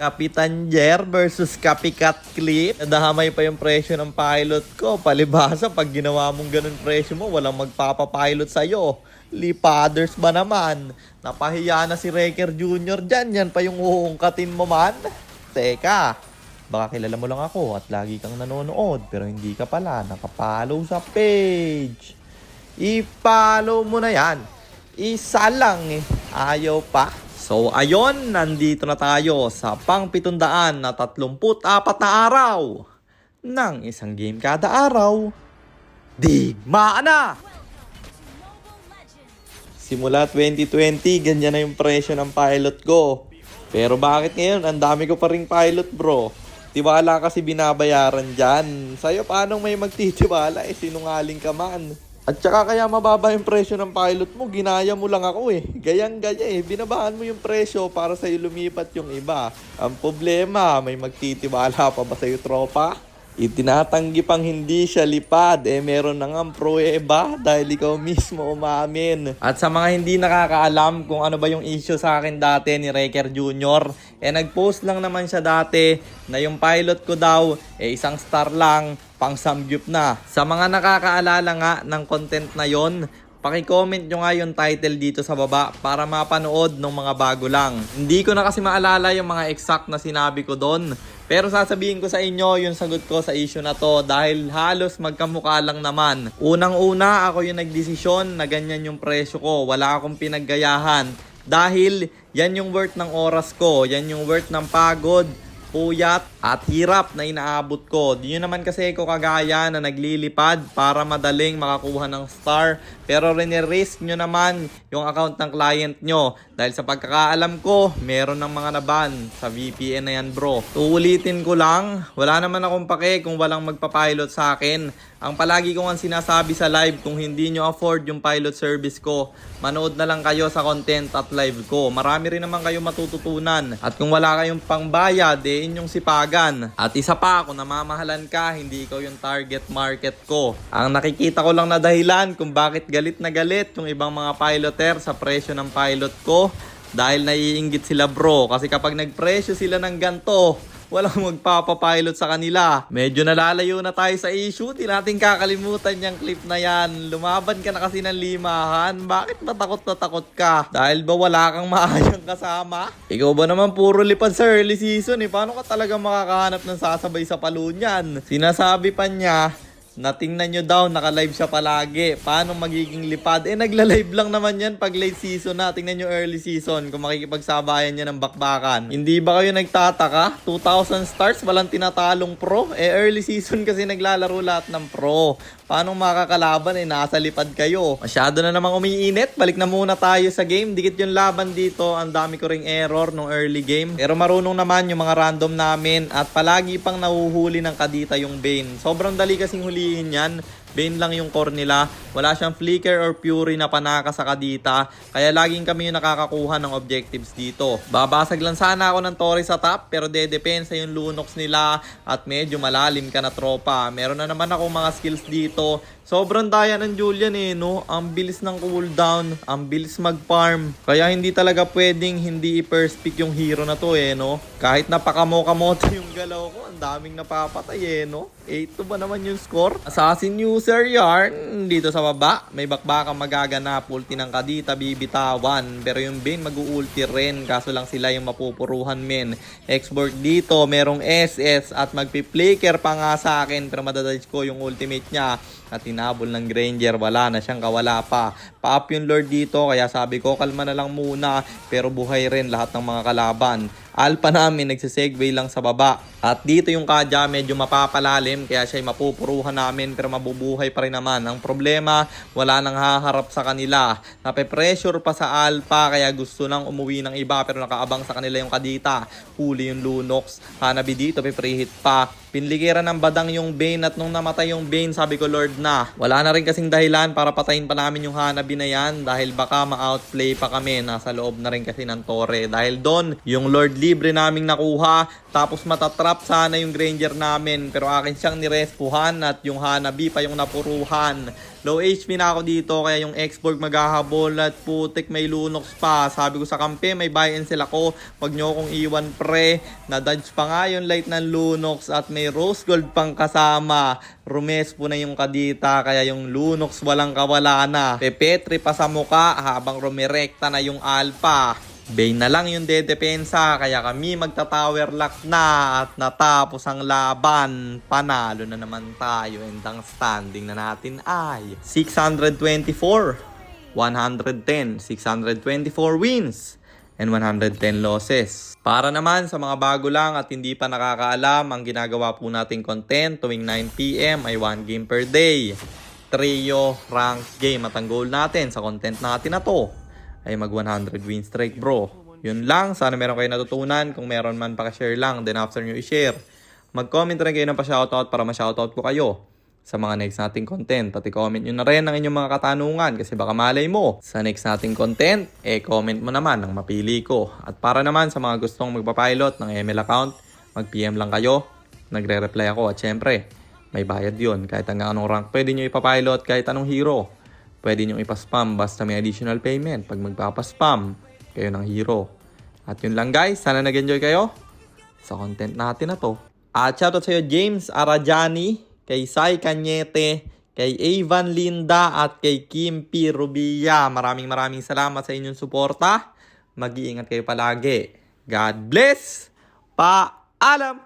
Kapitan Jer versus Copycat Clip. Nadahamay pa yung presyo ng pilot ko. Palibhasa, pag ginawa mong ganun presyo mo, walang magpapapilot sa'yo. Lipaders ba naman? Napahiya na si Wrecker Jr. dyan. Yan pa yung uungkatin mo man. Teka, baka kilala mo lang ako at lagi kang nanonood pero hindi ka pala nakapollow sa page. I-follow mo na yan. Isa lang eh. Ayaw pa. So ayon, nandito na tayo sa pang 734 na araw ng isang game kada araw. Digmaan na! Simula 2020, ganyan na yung presyo ng pilot ko. Pero bakit ngayon, ang dami ko pa ring pilot bro? Tiwala kasi binabayaran dyan. Sa'yo paano may magtitiwala sinungaling ka man? At saka kaya mababa yung presyo ng pilot mo, ginaya mo lang ako Gayang-gaya binabahan mo yung presyo para sa'yo lumipat yung iba. Ang problema, may magtitiwala pa ba sa'yo tropa? Itinatanggi pang hindi siya lipad, meron na nga pruweba dahil ikaw mismo umamin. At sa mga hindi nakakaalam kung ano ba yung issue sa akin dati ni Wrecker Jr., nag-post lang naman siya dati na yung pilot ko daw, isang star lang, pang samgyup na. Sa mga nakakaalala nga ng content na yon, paki-comment nyo nga yung title dito sa baba para mapanood ng mga bago lang. Hindi ko na kasi maalala yung mga exact na sinabi ko doon. Pero sasabihin ko sa inyo yung sagot ko sa issue na to dahil halos magkamukha lang naman. Unang-una ako yung nagdesisyon na ganyan yung presyo ko. Wala akong pinaggayahan. Dahil yan yung worth ng oras ko. Yan yung worth ng pagod, puyat at hirap na inaabot ko. Di nyo naman kasi ko kagaya na naglilipad para madaling makakuha ng star. Pero rinirisk nyo naman yung account ng client nyo. Dahil sa pagkakaalam ko, meron ng mga naban sa VPN na yan bro. Uulitin ko lang, wala naman akong pake kung walang magpapilot sa akin. Ang palagi ko nga sinasabi sa live, kung hindi nyo afford yung pilot service ko, manood na lang kayo sa content at live ko. Marami rin naman kayo matututunan. At kung wala kayong pangbayad, inyong sipagan. At isa pa, kung namamahalan ka, hindi ikaw yung target market ko. Ang nakikita ko lang na dahilan kung bakit galit na galit yung ibang mga piloter sa presyo ng pilot ko, dahil naiinggit sila bro. Kasi kapag nagpresyo sila ng ganto, walang magpapapilot sa kanila. Medyo nalalayo na tayo sa issue. Di natin kakalimutan yung clip na yan. Lumaban ka na kasi ng limahan. Bakit ba takot na takot ka? Dahil ba wala kang maayang kasama? Ikaw ba naman puro lipad sa early season Paano ka talaga makakahanap ng sasabay sa palunyan? Sinasabi pa niya na tingnan nyo daw, naka-live siya palagi. Paano magiging lipad? Nagla-live lang naman yan pag late season na. Tingnan nyo early season kung makikipagsabayan niya ng bakbakan. Hindi ba kayo nagtataka? 2,000 stars, walang tinatalong pro. Early season kasi naglalaro lahat ng pro. Paano makakalaban nasa lipad kayo? Masyado na namang umiinit. Balik na muna tayo sa game. Dikit yung laban dito. Ang dami ko ring error nung early game. Pero marunong naman yung mga random namin. At palagi pang nahuhuli ng kadita yung Bane. Sobrang dali kasing huliin yan. Bane lang yung core nila. Wala siyang flicker or fury na panaka sa kadita. Kaya laging kami yung nakakakuha ng objectives dito. Babasag lang sana ako ng Torre sa top, pero dedepensa yung Lunox nila at medyo malalim ka na tropa. Meron na naman ako mga skills dito. Sobrang daya ng Julian no? Ang bilis ng cooldown, ang bilis mag-farm. Kaya hindi talaga pwedeng hindi i-first pick yung hero na to no? Kahit napakamokamoto yung galaw ko, ang daming napapatay no? 8-2 ba naman yung score? Assassin user yarn dito sa baba. May bakbaka magaganap, ulti ng kadita bibitawan. Pero yung Bane mag-ulti rin, kaso lang sila yung mapupuruhan men. Export dito, merong SS at magpi-flicker pa nga sa akin, pero madadodge ko yung ultimate niya. At tinabol ng Granger, wala na siyang kawala pa. Pa-up yung Lord dito, kaya sabi ko kalma na lang muna. Pero buhay rin lahat ng mga kalaban. Alpha namin nagsisegue lang sa baba. At dito yung Kadya medyo mapapalalim, kaya siya mapupuruhan namin pero mabubuhay pa rin naman. Ang problema, wala nang haharap sa kanila. Nape-pressure pa sa Alpha, kaya gusto nang umuwi ng iba pero nakaabang sa kanila yung kadita. Huli yung Lunox. Hanabi dito, pe-prehit pa. Pinligiran ng badang yung Bane at nung namatay yung Bane, sabi ko Lord na. Wala na rin kasing dahilan para patayin pa namin yung Hanabi na yan dahil baka ma-outplay pa kami. Nasa loob na rin kasi ng Torre. Dahil doon, yung Lord libre naming nakuha. Tapos matatrap sana yung Granger namin pero akin siyang nirespuhan at yung Hanabi pa yung napuruhan. Low HP na ako dito kaya yung Xborg maghahabol at putik may Lunox pa. Sabi ko sa kampe may buy and sell ako. Wag nyo akong iwan pre. Na-dodge pa nga yung light ng Lunox at may Rose Gold pang kasama. Rumes po na yung kadita kaya yung Lunox walang kawala na. Pepetri pa sa muka habang rumirekta na yung Alpha. Bane na lang yung dedepensa kaya kami magta-tower lock na at natapos ang laban. Panalo na naman tayo and ang standing na natin ay 624, 110, 624 wins and 110 losses. Para naman sa mga bago lang at hindi pa nakakaalam, ang ginagawa po nating content tuwing 9 PM ay 1 game per day. Trio ranked game at ang goal natin sa content natin na to ay mag 100 win streak bro. Yun lang, sana meron kayo natutunan. Kung meron man paka-share lang, then after nyo i-share, mag-comment rin kayo ng pa-shoutout para ma-shoutout ko kayo sa mga next nating content. At i-comment nyo na rin ang inyong mga katanungan kasi baka malay mo sa next nating content, comment mo naman ang mapili ko. At para naman sa mga gustong magpa-pilot ng ML account, mag-PM lang kayo, nagre-reply ako at syempre, may bayad yun. Kahit hanggang anong rank, pwede nyo ipapilot kahit anong hero. Pwede nyo ipaspam basta may additional payment pag magpapaspam kayo ng hero. At yun lang guys, sana nag-enjoy kayo sa content natin na to. At shoutout sa iyo James Arajani, kay Sai Cañete, kay Evan Linda at kay Kim P. Rubia. Maraming salamat sa inyong suporta. Mag-iingat kayo palagi. God bless. Paalam!